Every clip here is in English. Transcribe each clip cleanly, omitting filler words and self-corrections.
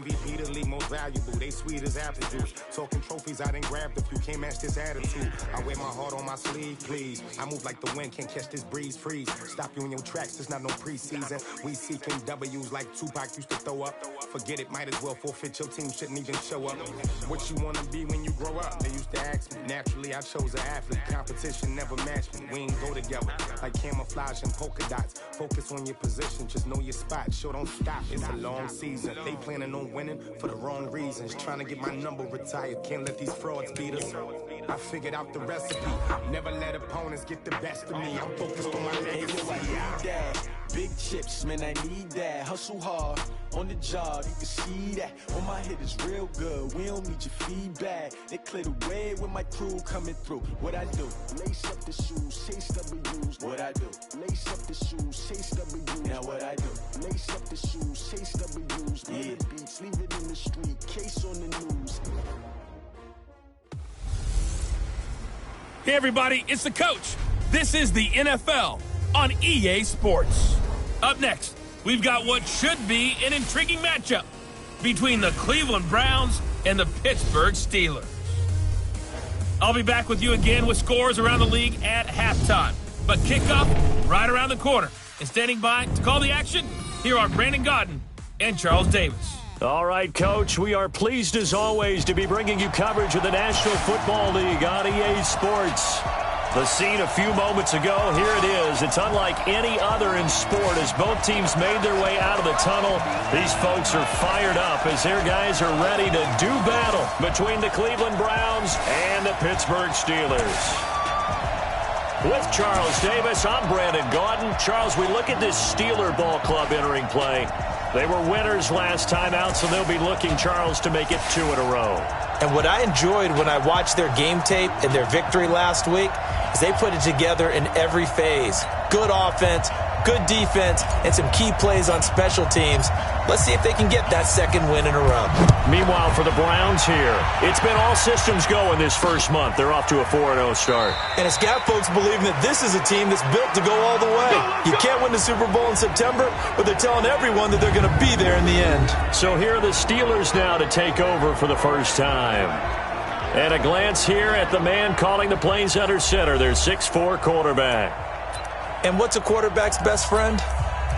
MVP the league most valuable. They sweet as apple juice. Talking trophies, I done grabbed a few. Can't match this attitude. I wear my heart on my sleeve, please. I move like the wind, can't catch this breeze. Freeze. Stop you in your tracks, there's not no preseason. We seeking W's like Tupac used to throw up. Forget it, might as well forfeit. Your team shouldn't even show up. What you wanna be when you grow up? They used to ask me. Naturally, I chose an athlete. Competition never matched me. We ain't go together like camouflage and polka dots. Focus on your position, just know your spot. Sure, don't stop. It's a long season. They planning on winning for the wrong reasons. Trying to get my number retired. Can't let these frauds beat us. I figured out the recipe. Never let opponents get the best of me. I'm focused on my legacy. Big chips, man, I need that. Hustle hard on the job, you can see that. On my hit is real good, we don't need your feedback. They clear the way with my crew coming through. What I do? Lace up the shoes, chase W's. What I do? Lace up the shoes, chase W's. Now what I do? Lace up the shoes, chase W's. Yeah. The beats, leave it in the street, case on the news. Hey everybody, it's the coach. This is the NFL on EA Sports. Up next, we've got what should be an intriguing matchup between the Cleveland Browns and the Pittsburgh Steelers. I'll be back with you again with scores around the league at halftime. But kickoff right around the corner. And standing by to call the action, here are Brandon Godden and Charles Davis. All right, Coach, we are pleased as always to be bringing you coverage of the National Football League on EA Sports. The scene a few moments ago, here it is. It's unlike any other in sport as both teams made their way out of the tunnel. These folks are fired up as their guys are ready to do battle between the Cleveland Browns and the Pittsburgh Steelers. With Charles Davis, I'm Brandon Gaudin. Charles, we look at this Steeler ball club entering play. They were winners last time out, so they'll be looking, Charles, to make it 2 in a row. And what I enjoyed when I watched their game tape and their victory last week is they put it together in every phase. Good offense, good defense, and some key plays on special teams. Let's see if they can get that second win in a row. Meanwhile, for the Browns here, it's been all systems go in this first month. They're off to a 4-0 start. And it's got folks believing that this is a team that's built to go all the way. You can't win the Super Bowl in September, but they're telling everyone that they're going to be there in the end. So here are the Steelers now to take over for the first time. And a glance here at the man calling the plays under center, their 6'4" quarterback. And what's a quarterback's best friend?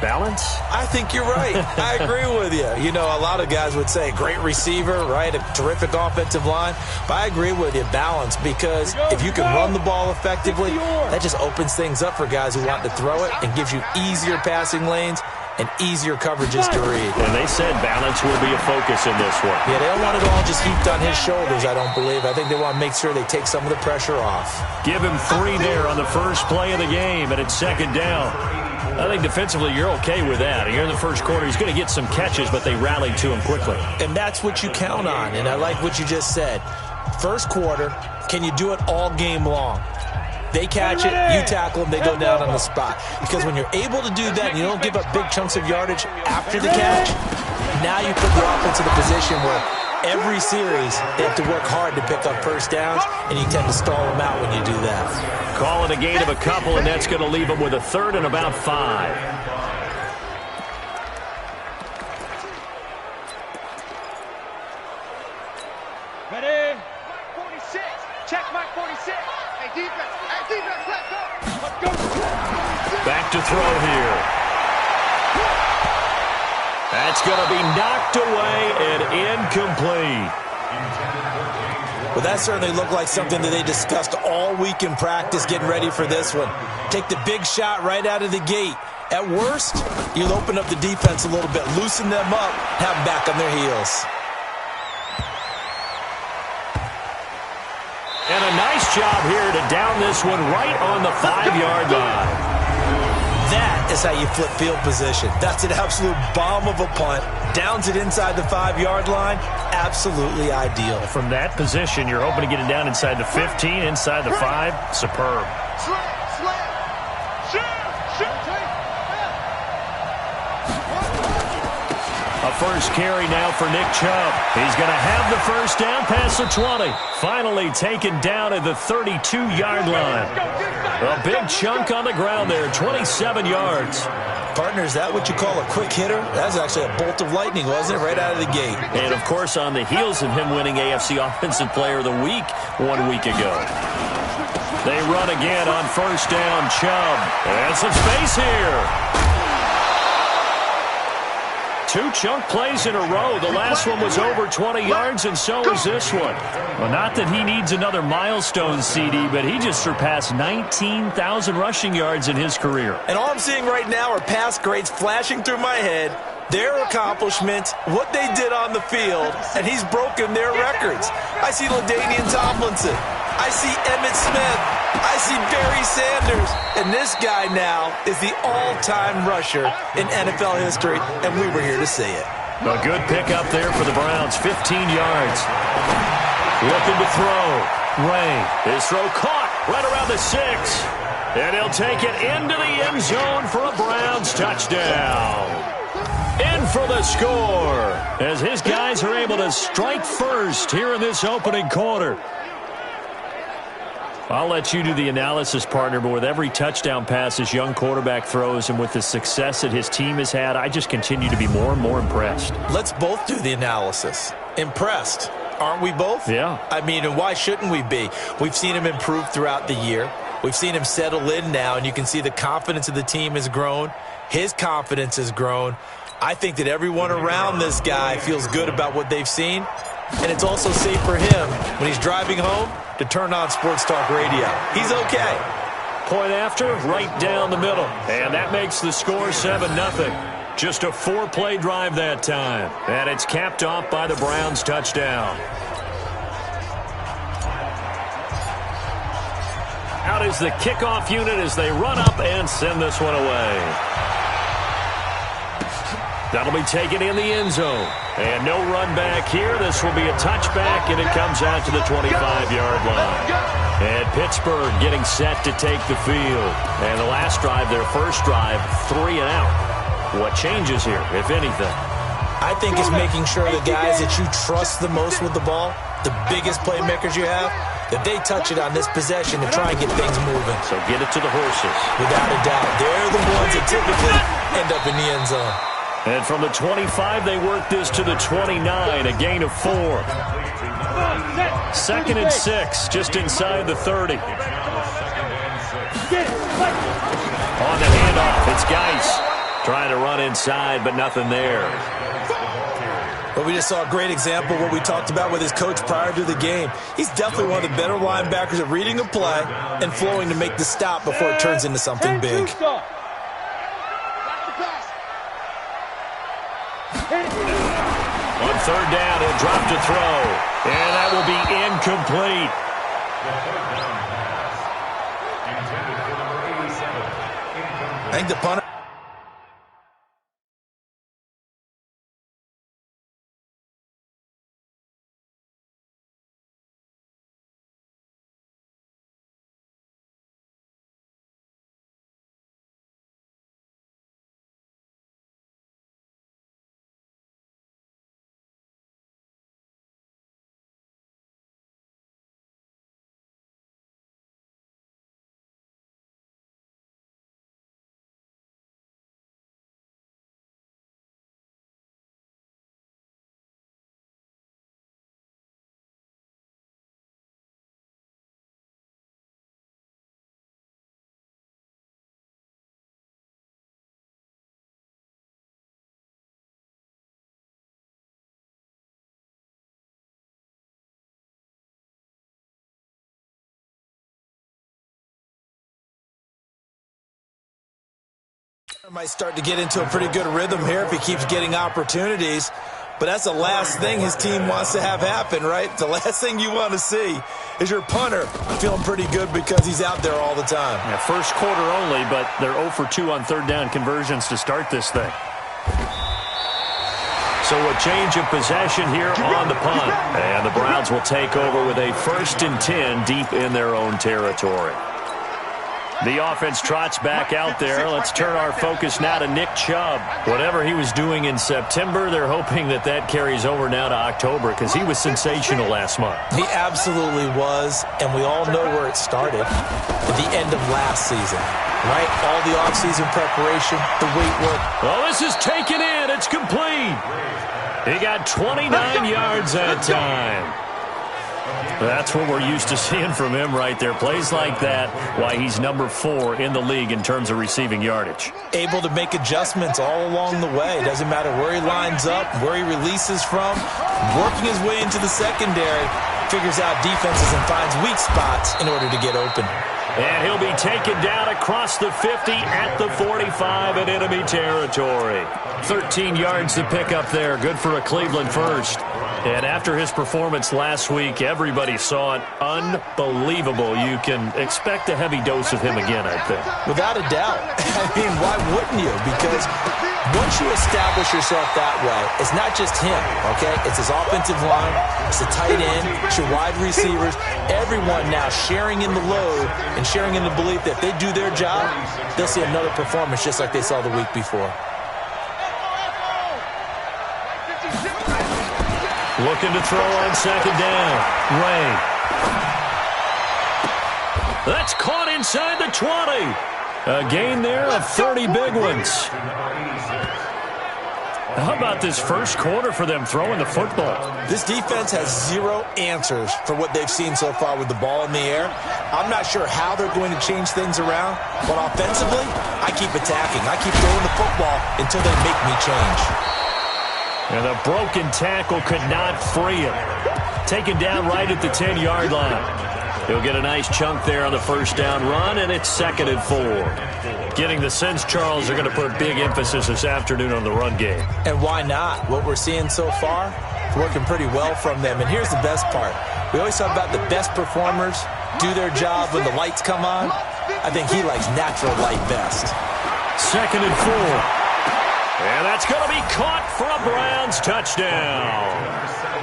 Balance? I think you're right. I agree with you. You know, a lot of guys would say great receiver, right? A terrific offensive line. But I agree with you, balance, because if you can run the ball effectively, that just opens things up for guys who want to throw it and gives you easier passing lanes and easier coverages to read. And they said balance will be a focus in this one. Yeah, they don't want it all just heaped on his shoulders, I don't believe. I think they want to make sure they take some of the pressure off. Give him 3 there on the first play of the game, and it's second down. I think defensively you're okay with that. Here in the first quarter, he's going to get some catches, but they rallied to him quickly. And that's what you count on, and I like what you just said. First quarter, can you do it all game long? They catch it, you tackle them, they go down on the spot. Because when you're able to do that and you don't give up big chunks of yardage after the catch, now you put the offense in a position where every series they have to work hard to pick up first downs, and you tend to stall them out when you do that. Call it a gain of a couple, and that's going to leave them with a 3rd and about 5. Ready? 46. Check Mike 46. Hey, defense. Hey, defense, let's go. Let's go. Back to throw here. That's going to be knocked away and incomplete. Well, that certainly looked like something that they discussed all week in practice getting ready for this one. Take the big shot right out of the gate. At worst, you'll open up the defense a little bit, loosen them up, have them back on their heels. And a nice job here to down this one right on the 5-yard line. That is how you flip field position. That's an absolute bomb of a punt. Downs it inside the 5-yard line. Absolutely ideal. From that position, you're hoping to get it down inside the 15, inside the 5. Superb. A first carry now for Nick Chubb. He's going to have the first down past the 20. Finally taken down at the 32-yard line. A big chunk on the ground there, 27 yards. Partner, is that what you call a quick hitter? That was actually a bolt of lightning, wasn't it? Right out of the gate. And, of course, on the heels of him winning AFC Offensive Player of the Week 1 week ago. They run again on first down. Chubb. And some space here. 2 chunk plays in a row. The last one was over 20 yards, and so is this one. Well, not that he needs another milestone, CD, but he just surpassed 19,000 rushing yards in his career. And all I'm seeing right now are pass grades flashing through my head, their accomplishments, what they did on the field, and he's broken their records. I see LaDainian Tomlinson. I see Emmitt Smith. I see Barry Sanders. And this guy now is the all-time rusher in NFL history, and we were here to see it. A good pickup there for the Browns, 15 yards. Looking to throw. Ray, his throw caught right around the 6. And he'll take it into the end zone for a Browns touchdown. In for the score, as his guys are able to strike first here in this opening quarter. I'll let you do the analysis, partner, but with every touchdown pass his young quarterback throws and with the success that his team has had, I just continue to be more and more impressed. Let's both do the analysis. Impressed. Aren't we both? Yeah. I mean, and why shouldn't we be? We've seen him improve throughout the year. We've seen him settle in now, and you can see the confidence of the team has grown. His confidence has grown. I think that everyone around this guy feels good about what they've seen, and it's also safe for him when he's driving home to turn on Sports Talk Radio. He's okay. Point after, right down the middle. And that makes the score 7-0. Just a 4-play drive that time. And it's capped off by the Browns touchdown. Out is the kickoff unit as they run up and send this one away. That'll be taken in the end zone. And no run back here. This will be a touchback, and it comes out to the 25-yard line. And Pittsburgh getting set to take the field. And the last drive, their first drive, 3 and out. What changes here, if anything? I think it's making sure the guys that you trust the most with the ball, the biggest playmakers you have, that they touch it on this possession to try and get things moving. So get it to the horses. Without a doubt. They're the ones that typically end up in the end zone. And from the 25, they work this to the 29, a gain of 4. 2nd and 6, just inside the 30. On the handoff, it's Geis trying to run inside, but nothing there. But we just saw a great example of what we talked about with his coach prior to the game. He's definitely one of the better linebackers at reading a play and flowing to make the stop before it turns into something big. On 3rd down, he'll drop to throw. And that will be incomplete. I think the punter. Might start to get into a pretty good rhythm here if he keeps getting opportunities. But that's the last thing his team wants to have happen, right? The last thing you want to see is your punter feeling pretty good because he's out there all the time. Yeah, first quarter only, but they're 0 for 2 on 3rd down conversions to start this thing. So a change of possession here on the punt. And the Browns will take over with a 1st and 10 deep in their own territory. The offense trots back out there. Let's turn our focus now to Nick Chubb. Whatever he was doing in September, they're hoping that that carries over now to October because he was sensational last month. He absolutely was, and we all know where it started at the end of last season, right? All the offseason preparation, the weight work. Well, this is taken in. It's complete. He got 29 yards that time. That's what we're used to seeing from him right there. Plays like that, why he's number 4 in the league in terms of receiving yardage. Able to make adjustments all along the way. Doesn't matter where he lines up, where he releases from. Working his way into the secondary, figures out defenses and finds weak spots in order to get open. And he'll be taken down across the 50 at the 45 in enemy territory. 13 yards to pick up there. Good for a Cleveland first. And after his performance last week, everybody saw it. Unbelievable. You can expect a heavy dose of him again, I think. Without a doubt. I mean, why wouldn't you? Because once you establish yourself that way, it's not just him, okay? It's his offensive line, it's the tight end, it's your wide receivers, everyone now sharing in the load and sharing in the belief that if they do their job, they'll see another performance just like they saw the week before. Looking to throw on second down. Ray. That's caught inside the 20. A gain there of 30 big ones. How about this first quarter for them throwing the football? This defense has zero answers for what they've seen so far with the ball in the air. I'm not sure how they're going to change things around, but offensively, I keep attacking. I keep throwing the football until they make me change. And the broken tackle could not free him. Taken down right at the 10-yard line. He'll get a nice chunk there on the first down run, and it's 2nd and 4. Getting the sense, Charles, they're going to put big emphasis this afternoon on the run game. And why not? What we're seeing so far, it's working pretty well from them. And here's the best part. We always talk about the best performers do their job when the lights come on. I think he likes natural light best. 2nd and 4. And that's going to be caught for a Browns touchdown.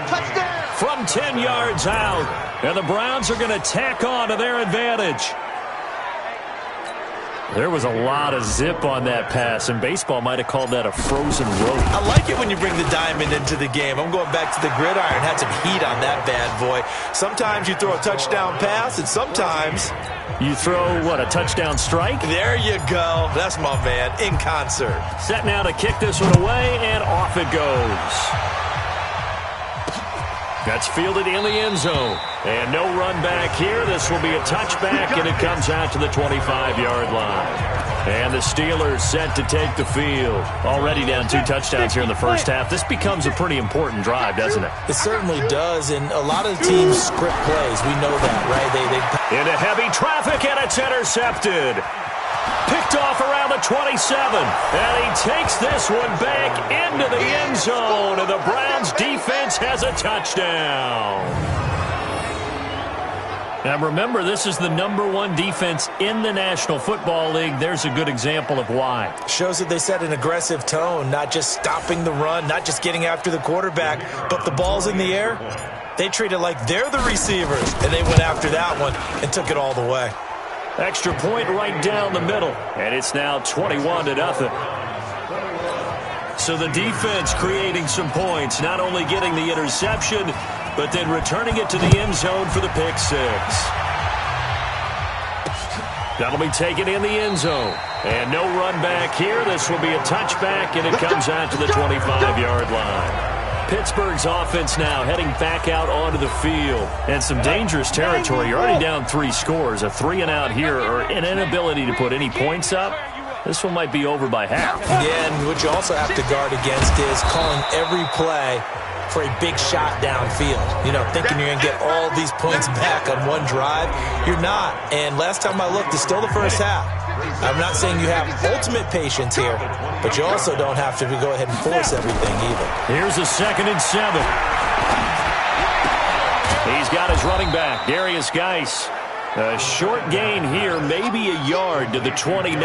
Touchdown! From 10 yards out. And the Browns are going to tack on to their advantage. There was a lot of zip on that pass, and baseball might have called that a frozen rope. I like it when you bring the diamond into the game. I'm going back to the gridiron. Had some heat on that bad boy. Sometimes you throw a touchdown pass, and sometimes you throw, what, a touchdown strike? There you go. That's my man, in concert. Set now to kick this one away, and off it goes. That's fielded in the end zone. And no run back here. This will be a touchback, and it comes out to the 25-yard line. And the Steelers set to take the field. Already down 2 touchdowns here in the first half. This becomes a pretty important drive, doesn't it? It certainly does, and a lot of teams script plays. We know that, right? They into heavy traffic, and it's intercepted. Picked off around the 27. And he takes this one back into the end zone. And the Browns defense has a touchdown. Now remember, this is the #1 defense in the National Football League. There's a good example of why. Shows that they set an aggressive tone, not just stopping the run, not just getting after the quarterback, but the ball's in the air. They treat it like they're the receivers, and they went after that one and took it all the way. Extra point right down the middle, and it's now 21-0. So the defense creating some points, not only getting the interception, but then returning it to the end zone for the pick six. That'll be taken in the end zone. And no run back here. This will be a touchback, and it comes out to the 25-yard line. Pittsburgh's offense now heading back out onto the field. And some dangerous territory. You're already down 3 scores. A 3-and-out here, or an inability to put any points up. This one might be over by half. Yeah, and what you also have to guard against is calling every play for a big shot downfield. You know, thinking you're going to get all these points back on one drive. You're not. And last time I looked, it's still the first half. I'm not saying you have ultimate patience here, but you also don't have to go ahead and force everything either. Here's a 2nd and 7. He's got his running back, Darius Geis. A short gain here, maybe a yard to the 29.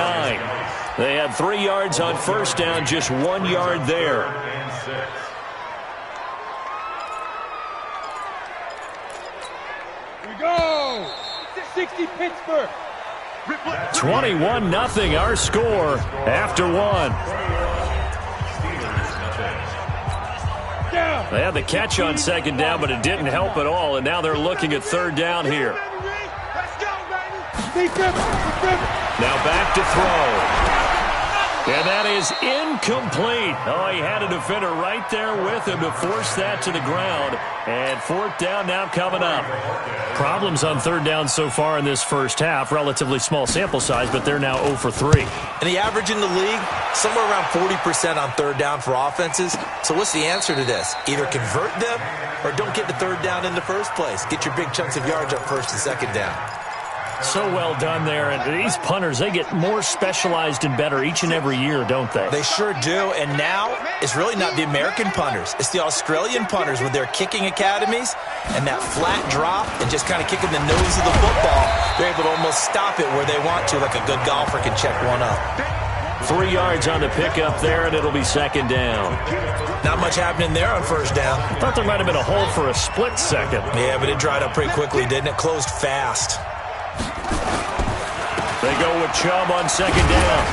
They had 3 yards on first down, just 1 yard there. Here we go! 60 Pittsburgh. 21-0 our score after one. They had the catch on second down, but it didn't help at all, and now they're looking at third down here. Now back to throw. And that is incomplete. Oh, he had a defender right there with him to force that to the ground. And fourth down now coming up. Problems on third down so far in this first half. Relatively small sample size, but they're now 0 for 3. And the average in the league, somewhere around 40% on third down for offenses. So what's the answer to this? Either convert them or don't get the third down in the first place. Get your big chunks of yards up first and second down. So well done there. And these punters, they get more specialized and better each and every year, don't they? They sure do. And now it's really not the American punters. It's the Australian punters with their kicking academies and that flat drop and just kind of kicking the nose of the football. They're able to almost stop it where they want to, like a good golfer can check one up. 3 yards on the pickup there, and it'll be second down. Not much happening there on first down. I thought there might have been a hole for a split second. Yeah, but it dried up pretty quickly, didn't it? Closed fast. They go with Chubb on second down.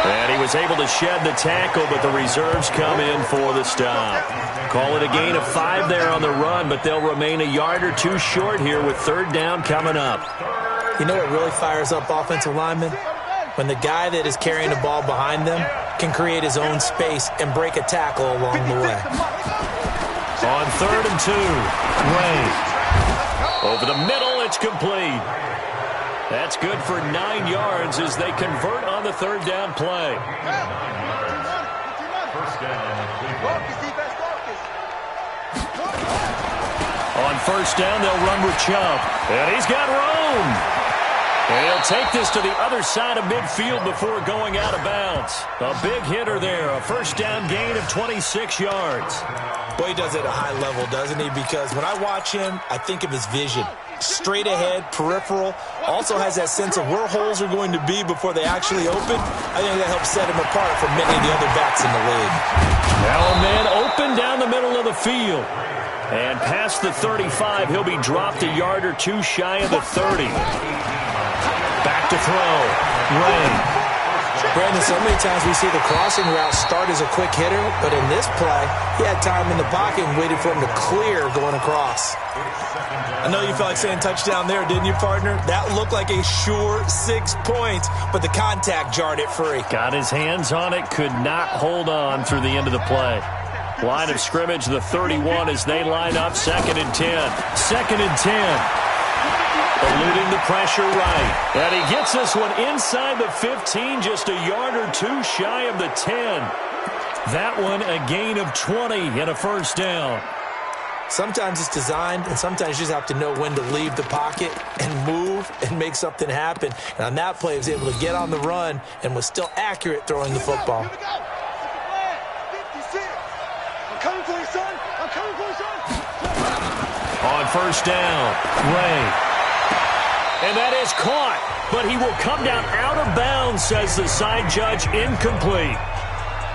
And he was able to shed the tackle, but the reserves come in for the stop. Call it a gain of 5 there on the run, but they'll remain a yard or two short here with third down coming up. You know what really fires up offensive linemen? When the guy that is carrying the ball behind them can create his own space and break a tackle along the way. On 3rd and 2, Ray. Over the middle, it's complete. That's good for 9 yards as they convert on the third down play. On first down, they'll run with Chubb. And he's got room. And he'll take this to the other side of midfield before going out of bounds. A big hitter there. A first down gain of 26 yards. Boy, he does it at a high level, doesn't he? Because when I watch him, I think of his vision. Straight ahead, peripheral. Also has that sense of where holes are going to be before they actually open. I think that helps set him apart from many of the other backs in the league. Now a man open down the middle of the field. And past the 35, he'll be dropped a yard or two shy of the 30. Back to throw. Ray. Brandon, so many times we see the crossing route start as a quick hitter, but in this play, he had time in the pocket and waited for him to clear going across. I know you felt like saying touchdown there, didn't you, partner? That looked like a sure 6 points, but the contact jarred it free. Got his hands on it, could not hold on through the end of the play. Line of scrimmage, the 31 as they line up, 2nd and 10. 2nd and 10. Eluding the pressure right. And he gets this one inside the 15, just a yard or two shy of the 10. That one a gain of 20 and a first down. Sometimes it's designed, and sometimes you just have to know when to leave the pocket and move and make something happen. And on that play, he was able to get on the run and was still accurate throwing the football. I'm coming for you, son. I'm coming for you, son. On first down, Ray. And that is caught, but he will come down out of bounds, says the side judge, incomplete.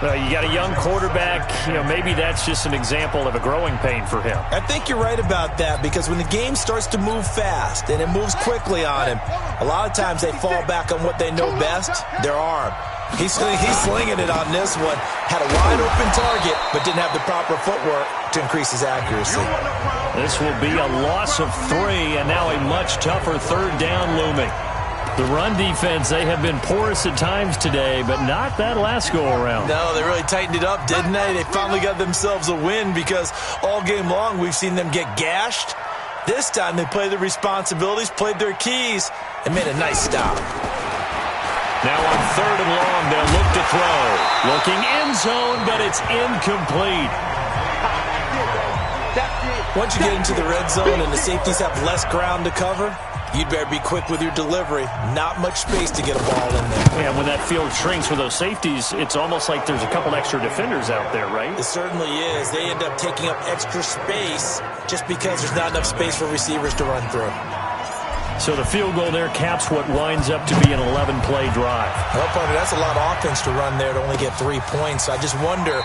You got a young quarterback, maybe that's just an example of a growing pain for him. I think you're right about that, because when the game starts to move fast and it moves quickly on him, a lot of times they fall back on what they know best, their arm. He's slinging it on this one. Had a wide open target, but didn't have the proper footwork to increase his accuracy. This will be a loss of 3, and now a much tougher third down looming. The run defense, they have been porous at times today, but not that last go-around. No, they really tightened it up, didn't they? They finally got themselves a win, because all game long we've seen them get gashed. This time they played their responsibilities, played their keys, and made a nice stop. Now on 3rd and long, they'll look to throw. Looking end zone, but it's incomplete. Once you get into the red zone and the safeties have less ground to cover, you'd better be quick with your delivery. Not much space to get a ball in there. Yeah, when that field shrinks with those safeties, it's almost like there's a couple extra defenders out there, right? It certainly is. They end up taking up extra space just because there's not enough space for receivers to run through. So the field goal there caps what winds up to be an 11-play drive. Well, partner, that's a lot of offense to run there to only get 3 points. I just wonder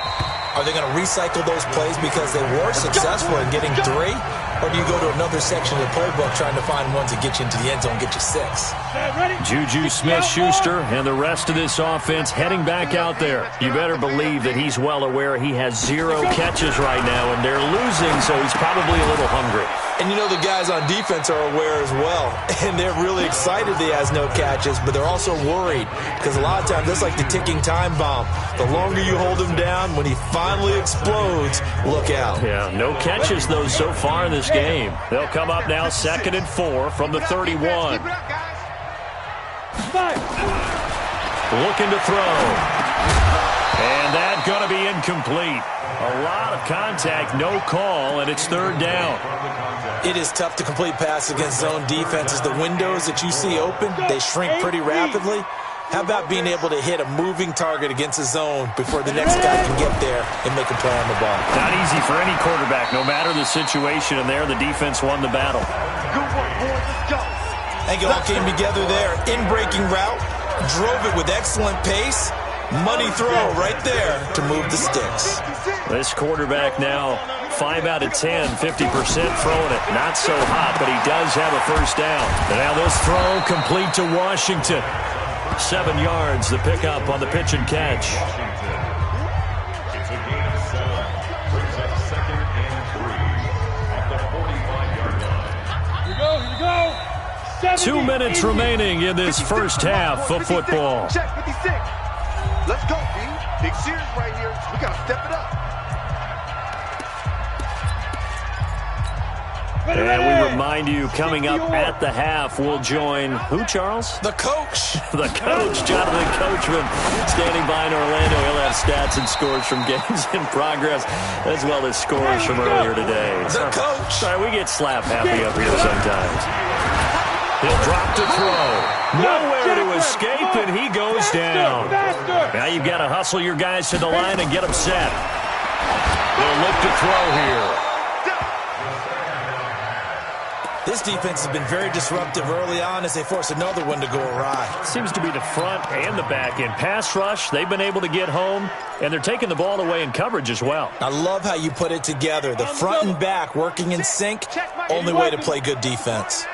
Are they going to recycle those plays because they were successful in getting 3? Or do you go to another section of the playbook trying to find ones that get you into the end zone, get you 6? Juju Smith-Schuster and the rest of this offense heading back out there. You better believe that he's well aware he has 0 catches right now, and they're losing, so he's probably a little hungry. And you know the guys on defense are aware as well. And they're really excited that he has no catches, but they're also worried because a lot of times that's like the ticking time bomb. The longer you hold him down, when he finally explodes, look out. Yeah, no catches, though, so far in this game. They'll come up now 2nd and 4 from the 31. Looking to throw. And that's going to be incomplete. A lot of contact, no call, and it's 3rd down. It is tough to complete passes against zone defenses. The windows that you see open, they shrink pretty rapidly. How about being able to hit a moving target against a zone before the next guy can get there and make a play on the ball? Not easy for any quarterback, no matter the situation, and there the defense won the battle. Good work, boys. Let's go. I think it all came together there. In-breaking route, drove it with excellent pace. Money throw right there to move the sticks. This quarterback now 5 out of 10, 50% throwing it. Not so hot, but he does have a 1st down. And now this throw complete to Washington. 7 yards, the pickup on the pitch and catch. It's a gain of 7. Brings up 2nd and 3 at the 45-yard line. Here we go, here we go. 2 minutes remaining in this first half of football. Check 56. Let's go, B. Big series right here. We got to step it up. And we remind you, coming up at the half, we'll join who, Charles? The coach. The coach, Jonathan Coachman, standing by in Orlando. He'll have stats and scores from games in progress, as well as scores from earlier today. The coach. Sorry, we get slap happy up here sometimes. He'll drop to throw. Nowhere to escape, and he goes down. Now you've got to hustle your guys to the line and get them set. They'll look to throw here. This defense has been very disruptive early on as they force another one to go awry. Seems to be the front and the back end. Pass rush, they've been able to get home, and they're taking the ball away in coverage as well. I love how you put it together. The front and back working in sync, only way to play good defense.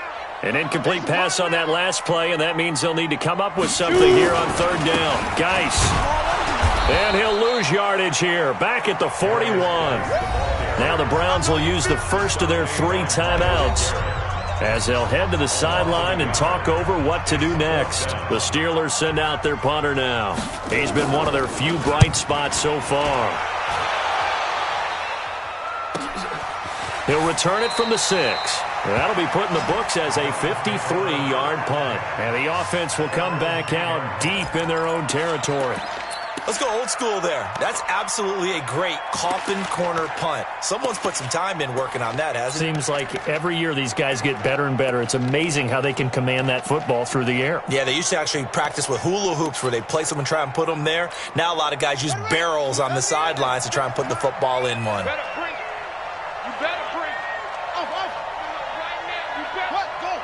An incomplete pass on that last play, and that means they'll need to come up with something here on 3rd down. Geis. And he'll lose yardage here, back at the 41. Now the Browns will use the first of their 3 timeouts as they'll head to the sideline and talk over what to do next. The Steelers send out their punter now. He's been one of their few bright spots so far. He'll return it from the 6. That'll be put in the books as a 53-yard punt. And the offense will come back out deep in their own territory. Let's go old school there. That's absolutely a great coffin corner punt. Someone's put some time in working on that, hasn't it? Seems like every year these guys get better and better. It's amazing how they can command that football through the air. Yeah, they used to actually practice with hula hoops where they place them and try and put them there. Now a lot of guys use barrels on the sidelines to try and put the football in one. You better bring it. You better bring it. Right now. You better. Go.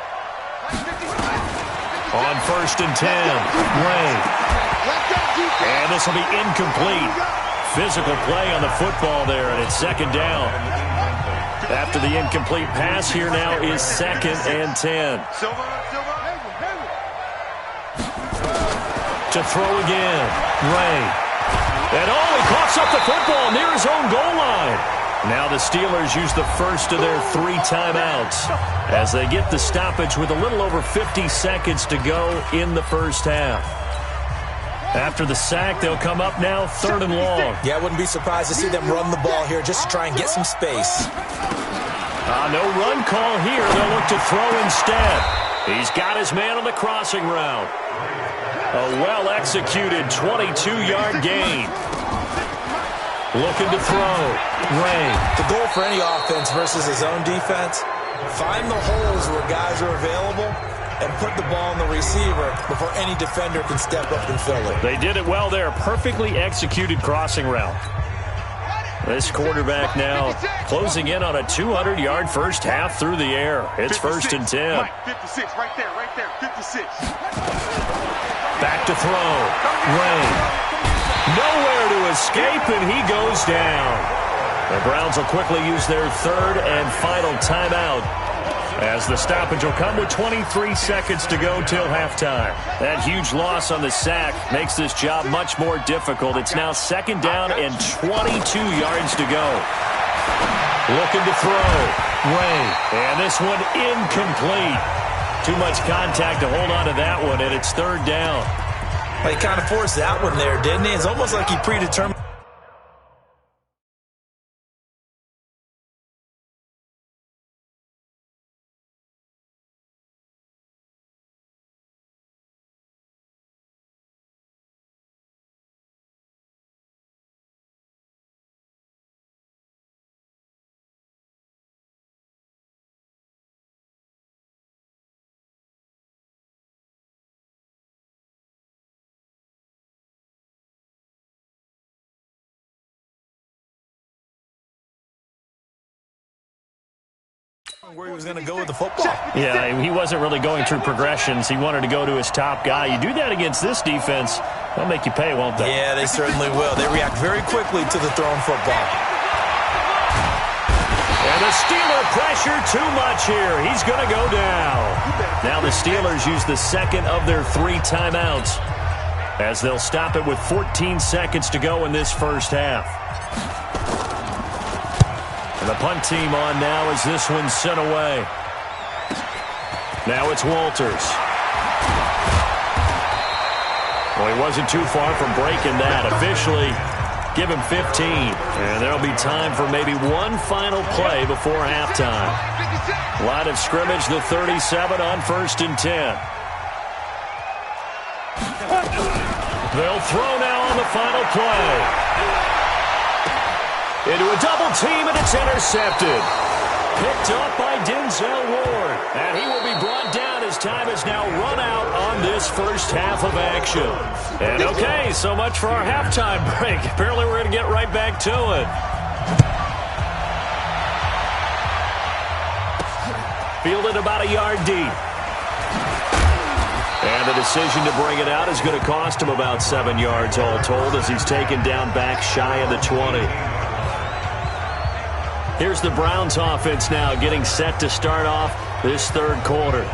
On 1st and 10, Ray. And this will be incomplete. Physical play on the football there, and it's 2nd down. After the incomplete pass, here now is 2nd and 10. To throw again, Ray. And he coughs up the football near his own goal line. Now the Steelers use the first of their 3 timeouts as they get the stoppage with a little over 50 seconds to go in the first half. After the sack, they'll come up now 3rd and long. Yeah, I wouldn't be surprised to see them run the ball here just to try and get some space. No run call here. They'll look to throw instead. He's got his man on the crossing route. A well-executed 22-yard gain. Looking to throw. Ray. The goal for any offense versus his own defense, find the holes where guys are available and put the ball on the receiver before any defender can step up and fill it. They did it well there. Perfectly executed crossing route. This quarterback now closing in on a 200-yard first half through the air. It's 1st and 10. Mike, 56, right there, 56. Back to throw. Ray. Nowhere to escape, and he goes down. The Browns will quickly use their third and final timeout, as the stoppage will come with 23 seconds to go till halftime. That huge loss on the sack makes this job much more difficult. It's now second down and 22 yards to go. Looking to throw. Ray. And this one incomplete. Too much contact to hold on to that one, and it's third down. Well, he kind of forced that one there, didn't he? It's almost like he predetermined. Where he was going to go with the football. Yeah, he wasn't really going through progressions. He wanted to go to his top guy. You do that against this defense, they'll make you pay, won't they? Yeah, they certainly will. They react very quickly to the thrown football. And the Steeler pressure too much here. He's going to go down. Now the Steelers use the second of their 3 timeouts, as they'll stop it with 14 seconds to go in this first half. And the punt team on now as this one's sent away. Now it's Walters. Well, he wasn't too far from breaking that. Officially, give him 15. And there'll be time for maybe one final play before halftime. Line of scrimmage, the 37 on 1st and 10. They'll throw now on the final play. Into a double team, and it's intercepted. Picked up by Denzel Ward. And he will be brought down as time has now run out on this first half of action. And okay, so much for our halftime break. Apparently we're going to get right back to it. Fielded about a yard deep. And the decision to bring it out is going to cost him about 7 yards all told, as he's taken down back shy of the 20. Here's the Browns offense now getting set to start off this third quarter.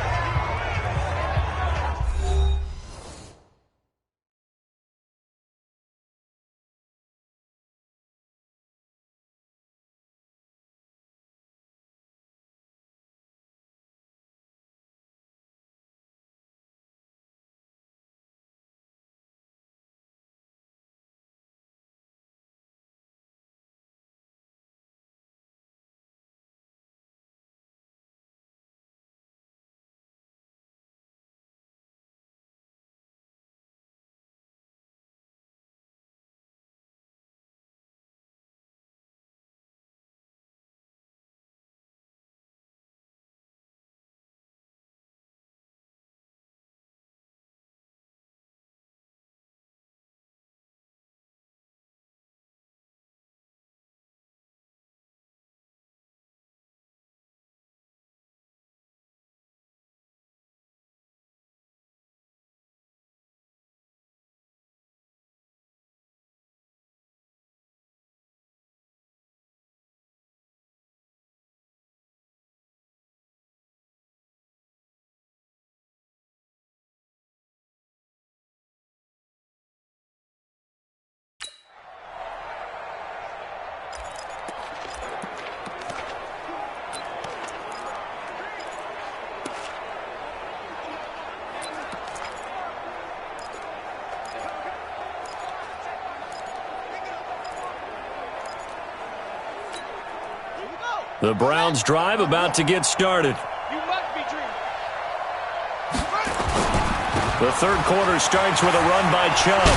The Browns drive about to get started. You must be dreaming. The third quarter starts with a run by Chubb.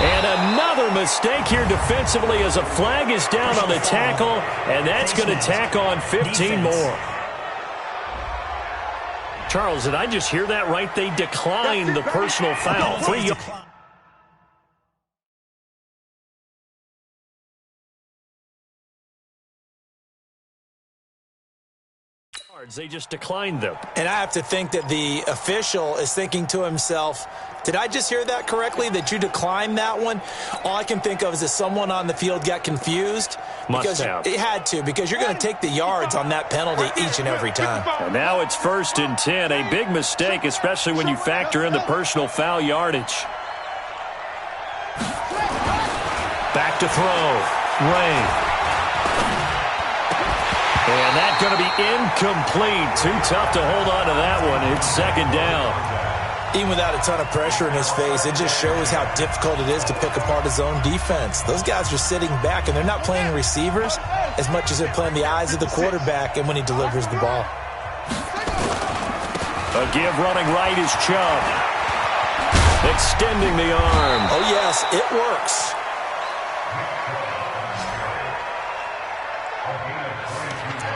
And another mistake here defensively as a flag is down on the tackle, and that's going to tack on 15 more. Charles, did I just hear that right? They declined the personal foul. 3 yards. They just declined them. And I have to think that the official is thinking to himself, did I just hear that correctly, that you declined that one? All I can think of is that someone on the field got confused. Must have. It had to, because you're going to take the yards on that penalty each and every time. And now it's 1st and 10. A big mistake, especially when you factor in the personal foul yardage. Back to throw. Ray. And that's going to be incomplete. Too tough to hold on to that one. It's 2nd down. Even without a ton of pressure in his face, it just shows how difficult it is to pick apart his own defense. Those guys are sitting back, and they're not playing receivers as much as they're playing the eyes of the quarterback and when he delivers the ball. A give running right is Chubb. Extending the arm. Oh, yes, it works.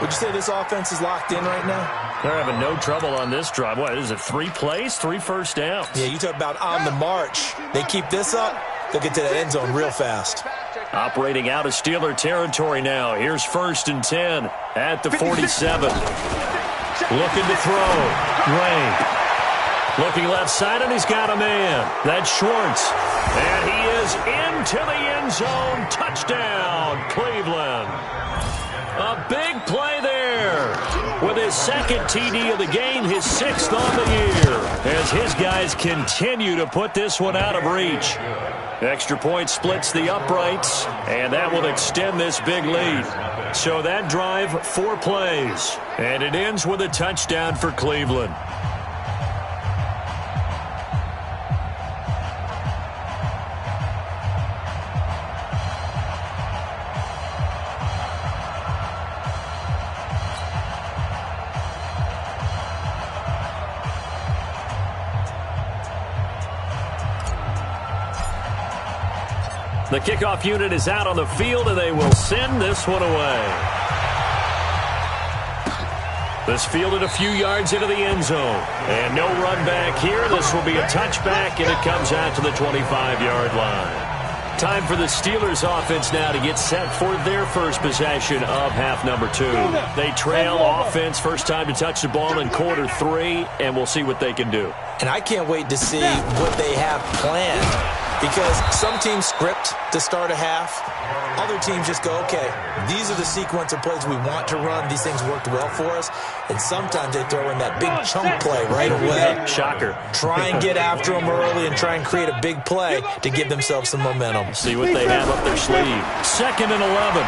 Would you say this offense is locked in right now? They're having no trouble on this drive. What is it, 3 plays, 3 first downs? Yeah, you talk about on the march. They keep this up, they'll get to that end zone real fast. Operating out of Steeler territory now. Here's 1st and 10 at the 47. Looking to throw. Ray. Looking left side, and he's got a man. That's Schwartz. And he is into the end zone. Touchdown, Cleveland. A big play there with his 2nd TD of the game, his 6th on the year, as his guys continue to put this one out of reach. Extra point splits the uprights, and that will extend this big lead. So that drive, 4 plays, and it ends with a touchdown for Cleveland. The kickoff unit is out on the field, and they will send this one away. This fielded a few yards into the end zone. And no run back here. This will be a touchback, and it comes out to the 25-yard line. Time for the Steelers offense now to get set for their first possession of half number 2. They trail offense, first time to touch the ball in quarter 3, and we'll see what they can do. And I can't wait to see what they have planned. Because some teams script to start a half. Other teams just go, okay, these are the sequence of plays we want to run. These things worked well for us. And sometimes they throw in that big chunk play right away. Shocker. Try and get after them early and try and create a big play to give themselves some momentum. See what they have up their sleeve. 2nd and 11.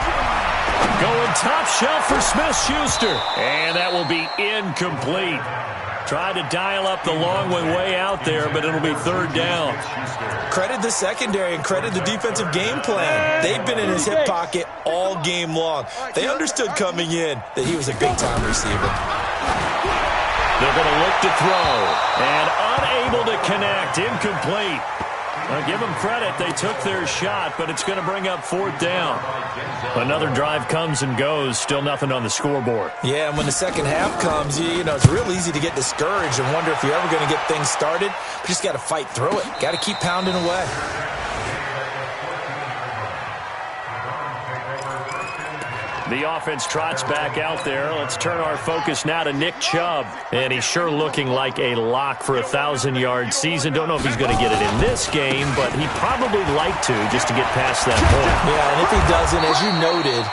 Going top shelf for Smith-Schuster. And that will be incomplete. Tried to dial up the long one way out there, but it'll be 3rd down. Credit the secondary and credit the defensive game plan. They've been in his hip pocket all game long. They understood coming in that he was a big-time receiver. They're going to look to throw, and unable to connect, incomplete. Now, give them credit. They took their shot, but it's going to bring up 4th down. Another drive comes and goes. Still nothing on the scoreboard. Yeah, and when the second half comes, you know, it's real easy to get discouraged and wonder if you're ever going to get things started. You just got to fight through it. Got to keep pounding away. The offense trots back out there. Let's turn our focus now to Nick Chubb. And he's sure looking like a lock for a 1,000-yard season. Don't know if he's going to get it in this game, but he'd probably like to just to get past that point. Yeah, and if he doesn't, as you noted,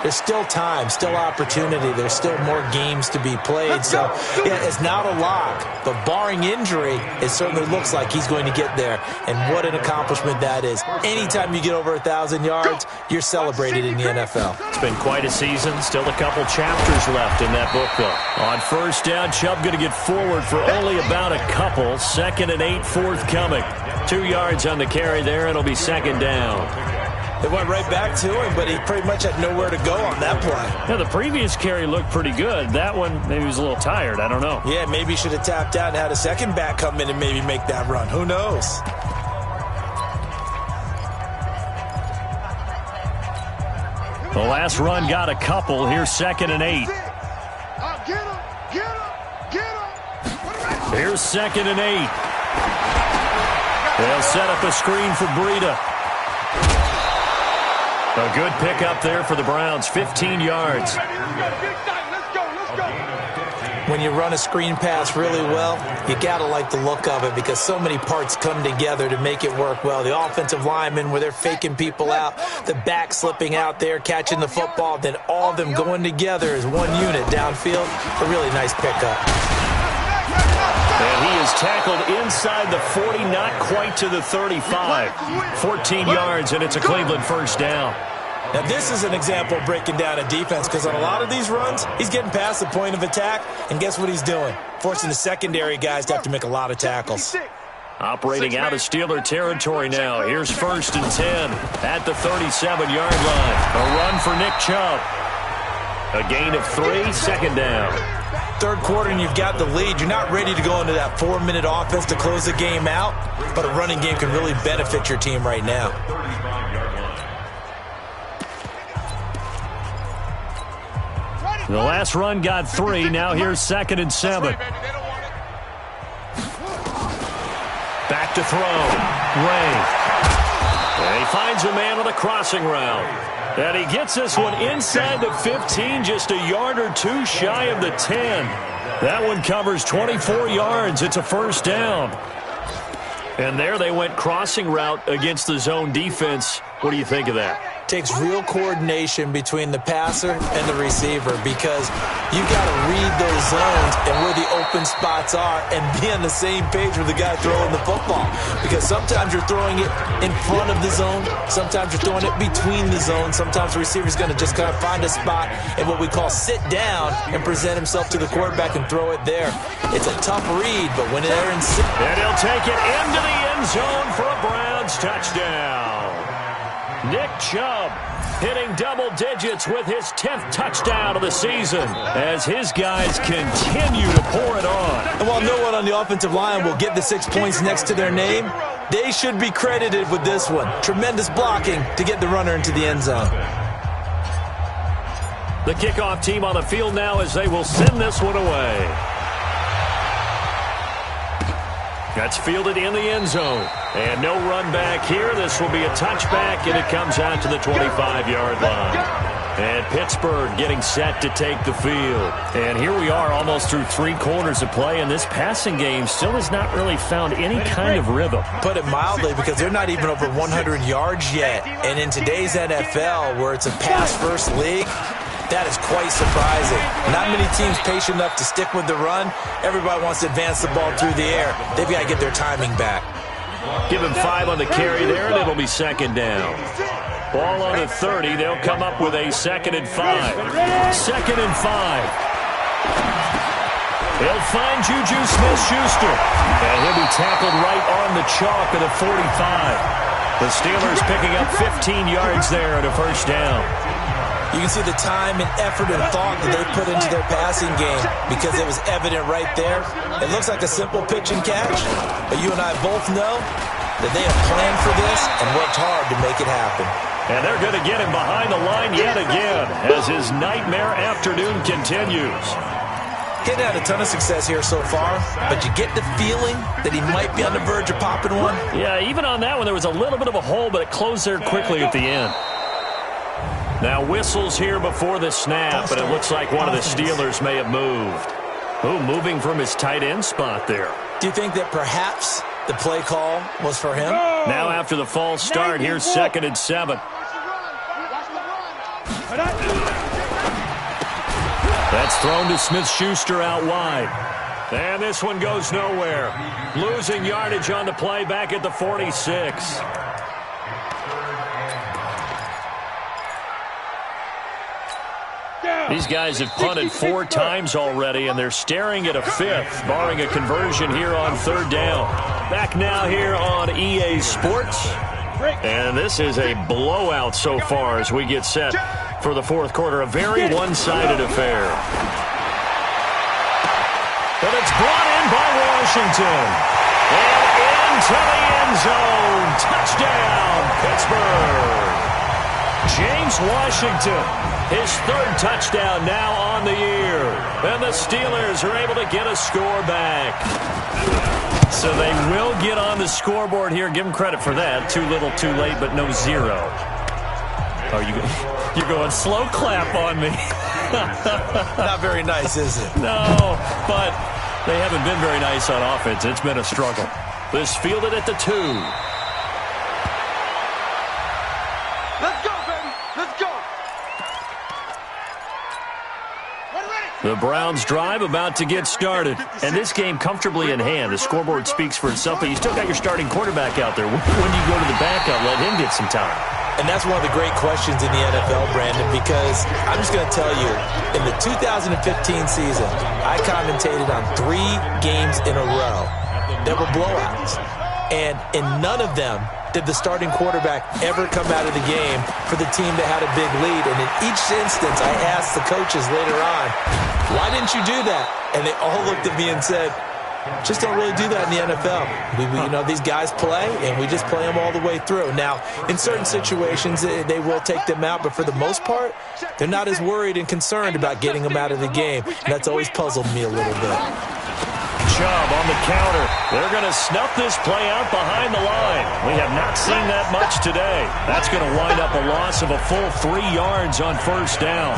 there's still time, still opportunity. There's still more games to be played. So, yeah, it's not a lock. But barring injury, it certainly looks like he's going to get there. And what an accomplishment that is. Anytime you get over 1,000 yards, you're celebrated in the NFL. It's been quite a season. Still a couple chapters left in that book, though. On 1st down, Chubb going to get forward for only about a couple. 2nd and 8 forthcoming. 2 yards on the carry there. It'll be 2nd down. They went right back to him, but he pretty much had nowhere to go on that play. Yeah, the previous carry looked pretty good. That one, maybe he was a little tired. I don't know. Yeah, maybe he should have tapped out and had a second back come in and maybe make that run. Who knows? The last run got a couple. Here's 2nd and 8. Here's 2nd and 8. They'll set up a screen for Breida. A good pickup there for the Browns, 15 yards. When you run a screen pass really well, you got to like the look of it because so many parts come together to make it work well. The offensive linemen, where they're faking people out, the back slipping out there, catching the football, then all of them going together as one unit downfield. A really nice pickup. And he is tackled inside the 40, not quite to the 35. 14 yards, and it's a Cleveland first down. Now, this is an example of breaking down a defense because on a lot of these runs, he's getting past the point of attack, and guess what he's doing? Forcing the secondary guys to have to make a lot of tackles. Operating out of Steeler territory now. Here's 1st and 10 at the 37-yard line. A run for Nick Chubb. A gain of 3, second down. Third quarter and you've got the lead. You're not ready to go into that 4-minute offense to close the game out, but a running game can really benefit your team right now. The last run got 3. Now here's 2nd and 7. Back to throw. Ray. And he finds a man on the crossing route. And he gets this one inside the 15, just a yard or 2 shy of the 10. That one covers 24 yards. It's a first down. And there they went crossing route against the zone defense. What do you think of that? Takes real coordination between the passer and the receiver because you've got to read those zones and where the open spots are and be on the same page with the guy throwing the football. Because sometimes you're throwing it in front of the zone. Sometimes you're throwing it between the zones. Sometimes the receiver's going to just kind of find a spot and what we call sit down and present himself to the quarterback and throw it there. It's a tough read, but when they're in... And he'll take it into the end zone for a Browns touchdown. Nick Chubb hitting double digits with his 10th touchdown of the season as his guys continue to pour it on. And while no one on the offensive line will get the 6 points next to their name, they should be credited with this one. Tremendous blocking to get the runner into the end zone. The kickoff team on the field now as they will send this one away. That's fielded in the end zone. And no run back here. This will be a touchback, and it comes out to the 25-yard line. And Pittsburgh getting set to take the field. And here we are almost through 3 quarters of play, and this passing game still has not really found any kind of rhythm. Put it mildly, because they're not even over 100 yards yet. And in today's NFL, where it's a pass-first league, that is quite surprising. Not many teams patient enough to stick with the run. Everybody wants to advance the ball through the air. They've got to get their timing back. Give him 5 on the carry there, and it'll be second down. Ball on the 30. They'll come up with a 2nd and 5. 2nd and 5. He'll find Juju Smith-Schuster. And he'll be tackled right on the chalk of the 45. The Steelers picking up 15 yards there at a first down. You can see the time and effort and thought that they put into their passing game because it was evident right there. It looks like a simple pitch and catch, but you and I both know that they have planned for this and worked hard to make it happen. And they're going to get him behind the line yet again as his nightmare afternoon continues. He's had a ton of success here so far, but you get the feeling that he might be on the verge of popping one. Yeah, even on that one, there was a little bit of a hole, but it closed there quickly at the end. Now whistles here before the snap, and it looks like one of the Steelers may have moved. Oh, moving from his tight end spot there. Do you think that perhaps the play call was for him? Now after the false start, here's 2nd and 7. That's thrown to Smith-Schuster out wide. And this one goes nowhere. Losing yardage on the play back at the 46. These guys have punted 4 times already, and they're staring at a 5th, barring a conversion here on 3rd down. Back now here on EA Sports. And this is a blowout so far as we get set for the 4th quarter. A very one-sided affair. But it's brought in by Washington. And into the end zone. Touchdown, Pittsburgh. James Washington. His 3rd touchdown now on the year. And the Steelers are able to get a score back. So they will get on the scoreboard here. Give them credit for that. Too little, too late, but no 0. You're going slow clap on me. Not very nice, is it? No, but they haven't been very nice on offense. It's been a struggle. This fielded at the 2. Let's go, baby. Let's go. The Browns drive about to get started. And this game comfortably in hand. The scoreboard speaks for itself, but you still got your starting quarterback out there. When do you go to the backup, let him get some time? And that's one of the great questions in the NFL, Brandon, because I'm just going to tell you, in the 2015 season, I commentated on 3 games in a row that were blowouts. And in none of them did the starting quarterback ever come out of the game for the team that had a big lead. And in each instance, I asked the coaches later on, why didn't you do that? And they all looked at me and said, just don't really do that in the NFL. These guys play, and we just play them all the way through. Now, in certain situations, they will take them out, but for the most part, they're not as worried and concerned about getting them out of the game. And that's always puzzled me a little bit. Chubb on the counter. They're going to snuff this play out behind the line. We have not seen that much today. That's going to wind up a loss of a full 3 yards on first down.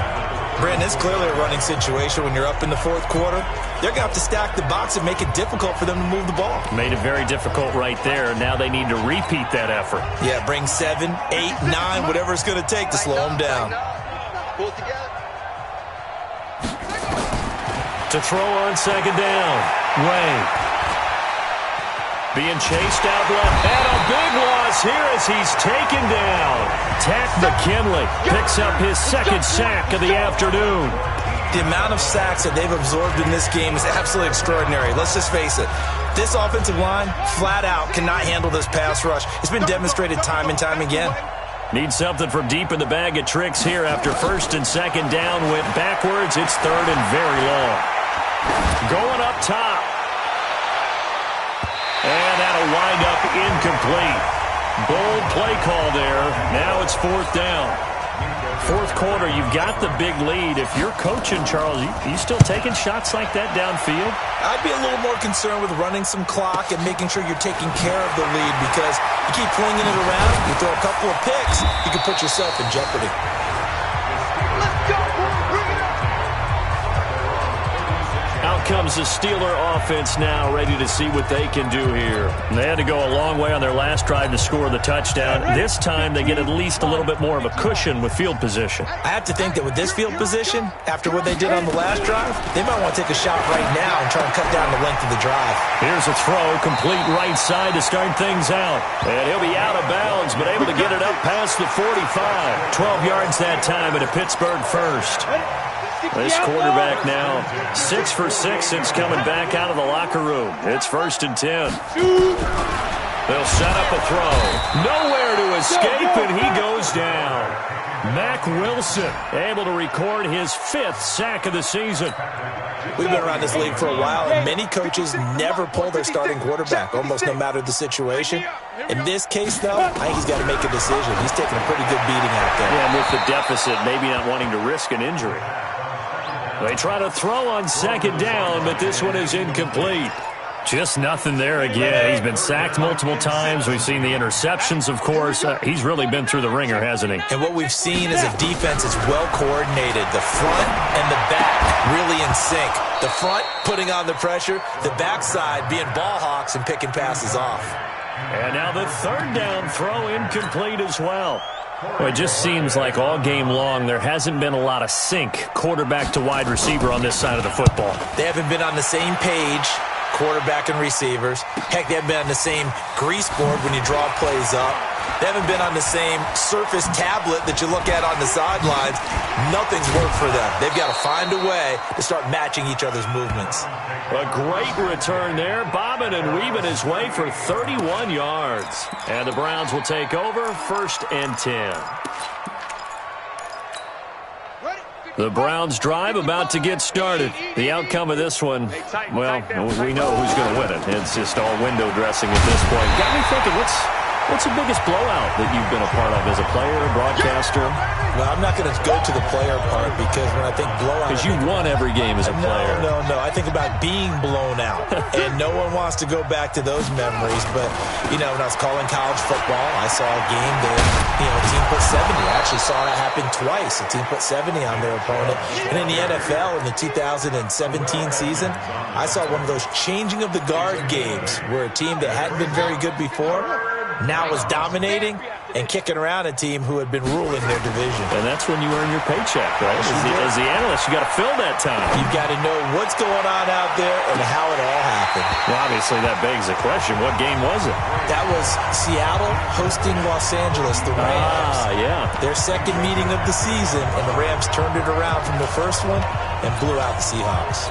Brandon, it's clearly a running situation when you're up in the 4th quarter. They're going to have to stack the box and make it difficult for them to move the ball. Made it very difficult right there. Now they need to repeat that effort. Yeah, bring 7, 8, 9, whatever it's going to take to slow them down. Pull it together. To throw on second down. Ray. Being chased out left. And a big loss here as he's taken down. Tack McKinley picks up his 2nd sack of the afternoon. The amount of sacks that they've absorbed in this game is absolutely extraordinary. Let's just face it. This offensive line, flat out, cannot handle this pass rush. It's been demonstrated time and time again. Need something from deep in the bag of tricks here after 1st and 2nd down. Went backwards. It's 3rd and very long. Going up top. And that'll wind up incomplete. Bold play call there. Now it's 4th down. 4th quarter, you've got the big lead. If you're coaching, Charles, you still taking shots like that downfield? I'd be a little more concerned with running some clock and making sure you're taking care of the lead, because you keep flinging it around, you throw a couple of picks, you can put yourself in jeopardy. Let's go, boy. Bring it up. Out comes the Steeler offense now, ready to see what they can do here. And they had to go a long way on their last drive to score the touchdown. This time they get at least a little bit more of a cushion with field position. I have to think that with this field position, after what they did on the last drive, they might want to take a shot right now and try and cut down the length of the drive. Here's a throw, complete right side to start things out. And he'll be out of bounds, but able to get it up past the 45. 12 yards that time and a Pittsburgh first. This quarterback now 6 for 6 since coming back out of the locker room. It's 1st and 10. They'll set up a throw. Nowhere to escape, and he goes down. Mack Wilson able to record his 5th sack of the season. We've been around this league for a while, and many coaches never pull their starting quarterback, almost no matter the situation. In this case, though, I think he's got to make a decision. He's taking a pretty good beating out there. Yeah, and with the deficit, maybe not wanting to risk an injury. They try to throw on 2nd down, but this one is incomplete. Just nothing there again. He's been sacked multiple times. We've seen the interceptions, of course. He's really been through the ringer, hasn't he? And what we've seen is a defense that's well coordinated. The front and the back really in sync. The front putting on the pressure, the backside being ball hawks and picking passes off. And now the 3rd down throw incomplete as well. Well, it just seems like all game long there hasn't been a lot of sync quarterback to wide receiver on this side of the football. They haven't been on the same page, quarterback and receivers. Heck, they haven't been on the same grease board when you draw plays up. They haven't been on the same Surface tablet that you look at on the sidelines. Nothing's worked for them. They've got to find a way to start matching each other's movements. A great return there, bobbing and weaving his way for 31 yards. And the Browns will take over, 1st and 10. The Browns drive about to get started. The outcome of this one, well, we know who's going to win it. It's just all window dressing at this point. Got me thinking, What's the biggest blowout that you've been a part of as a player, broadcaster? Well, I'm not going to go to the player part because when I think blowout... Because you won every game as a player. No. I think about being blown out. And no one wants to go back to those memories. But, when I was calling college football, I saw a game that, a team put 70. I actually saw that happen twice. A team put 70 on their opponent. And in the NFL, in the 2017 season, I saw one of those changing of the guard games where a team that hadn't been very good before now was dominating and kicking around a team who had been ruling their division. And that's when you earn your paycheck, right? As the analyst, you got to fill that time. You've got to know what's going on out there and how it all happened. Well, obviously, that begs the question, what game was it? That was Seattle hosting Los Angeles, the Rams. Yeah. Their second meeting of the season, and the Rams turned it around from the first one and blew out the Seahawks.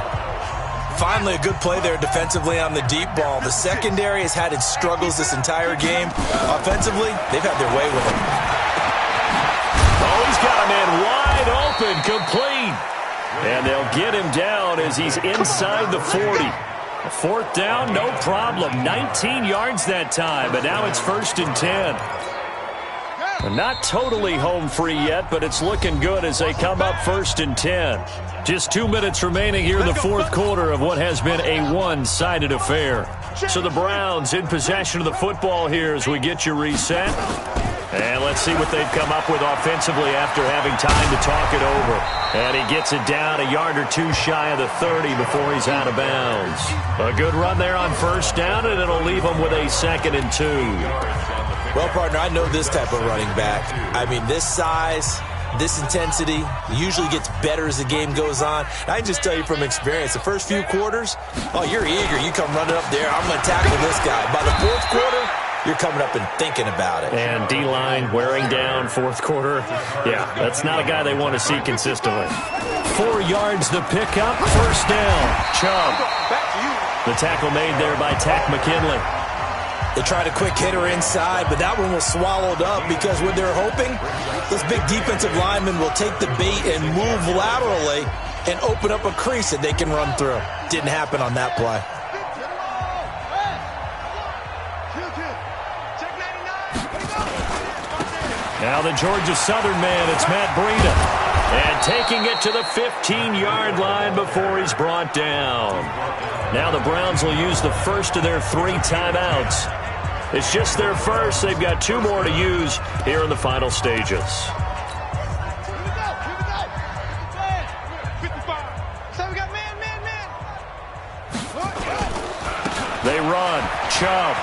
Finally, a good play there defensively on the deep ball. The secondary has had its struggles this entire game. Offensively, they've had their way with it. Oh, he's got a man wide open, complete. And they'll get him down as he's inside the 40. A fourth down, no problem. 19 yards that time, but now it's 1st and 10. Not totally home free yet, but it's looking good as they come up 1st and 10. Just 2 minutes remaining here in the fourth quarter of what has been a one-sided affair. So the Browns in possession of the football here as we get you reset. And let's see what they've come up with offensively after having time to talk it over. And he gets it down a yard or two shy of the 30 before he's out of bounds. A good run there on 1st down, and it'll leave him with a 2nd and 2. Well, partner, I know this type of running back. I mean, this size, this intensity usually gets better as the game goes on. I can just tell you from experience, the first few quarters, you're eager. You come running up there, I'm going to tackle this guy. By the fourth quarter, you're coming up and thinking about it. And D-line wearing down fourth quarter. Yeah, that's not a guy they want to see consistently. 4 yards the pickup, 1st down. Chubb. The tackle made there by Tack McKinley. They tried a quick hitter inside, but that one was swallowed up because what they're hoping, this big defensive lineman will take the bait and move laterally and open up a crease that they can run through. Didn't happen on that play. Now the Georgia Southern man, it's Matt Breida. And taking it to the 15-yard line before he's brought down. Now the Browns will use the first of their 3 timeouts. It's just their first. They've got 2 more to use here in the final stages. They run. Chubb.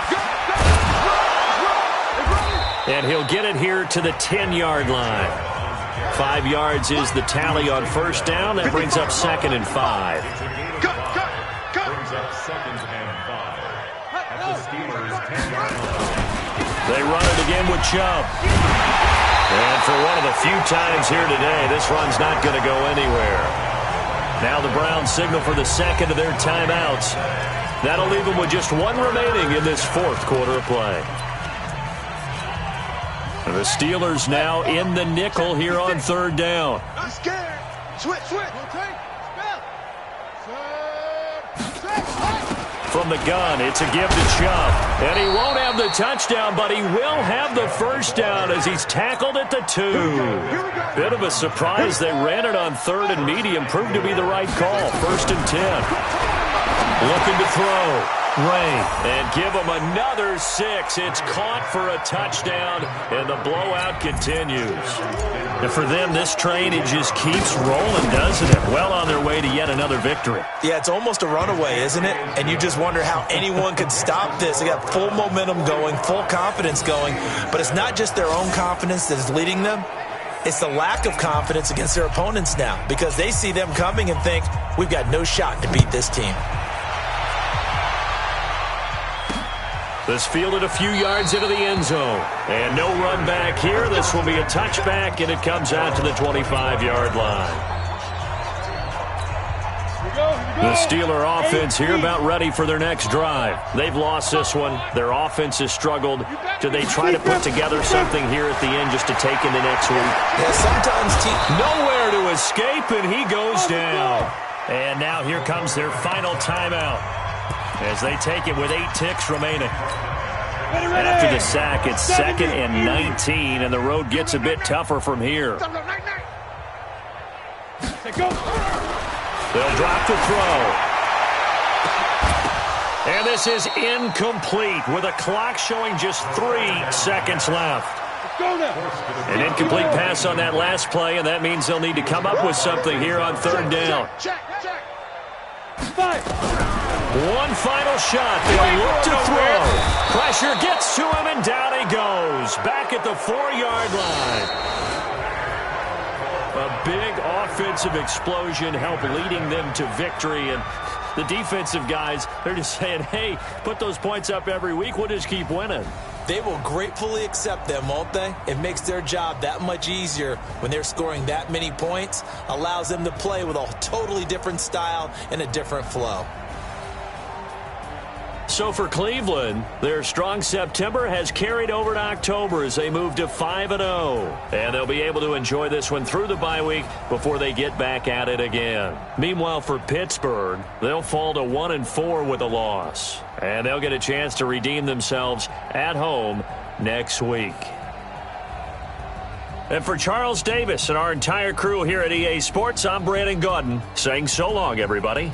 And he'll get it here to the 10-yard line. 5 yards is the tally on 1st down. That brings up 2nd and 5. Brings up 2nd and 5. At the Steelers' 10-yard line. They run it again with Chubb. And for one of the few times here today, this run's not going to go anywhere. Now the Browns signal for the 2nd of their timeouts. That'll leave them with just 1 remaining in this 4th quarter of play. And the Steelers now in the nickel here on 3rd down. I'm scared. Switch. From the gun, it's a give to Chubb. And he won't have the touchdown, but he will have the 1st down as he's tackled at the 2. Bit of a surprise. They ran it on 3rd and medium. Proved to be the right call. 1st and 10. Looking to throw. Ray, and give him another 6. It's caught for a touchdown, and the blowout continues. And for them, this train, it just keeps rolling, doesn't it? Well on their way to yet another victory. Yeah, it's almost a runaway, isn't it? And you just wonder how anyone could stop this. They got full momentum going, full confidence going, but it's not just their own confidence that is leading them. It's the lack of confidence against their opponents now because they see them coming and think, we've got no shot to beat this team. This fielded a few yards into the end zone. And no run back here. This will be a touchback, and it comes out to the 25-yard line. The Steeler offense here about ready for their next drive. They've lost this one. Their offense has struggled. Do they try to put together something here at the end just to take into next week? Yeah, sometimes nowhere to escape, and he goes down. And now here comes their final timeout as they take it with 8 ticks remaining. After the sack, it's 2nd and 19, and the road gets a bit tougher from here. They'll drop the throw. And this is incomplete with a clock showing just 3 seconds left. An incomplete pass on that last play, and that means they'll need to come up with something here on 3rd down. One final shot. They look to throw. Pressure gets to him, and down he goes. Back at the 4-yard line. A big offensive explosion helped leading them to victory, and the defensive guys, they're just saying, hey, put those points up every week. We'll just keep winning. They will gratefully accept them, won't they? It makes their job that much easier when they're scoring that many points. Allows them to play with a totally different style and a different flow. So for Cleveland, their strong September has carried over to October as they move to 5-0. And they'll be able to enjoy this one through the bye week before they get back at it again. Meanwhile, for Pittsburgh, they'll fall to 1-4 with a loss. And they'll get a chance to redeem themselves at home next week. And for Charles Davis and our entire crew here at EA Sports, I'm Brandon Gaudin saying so long, everybody.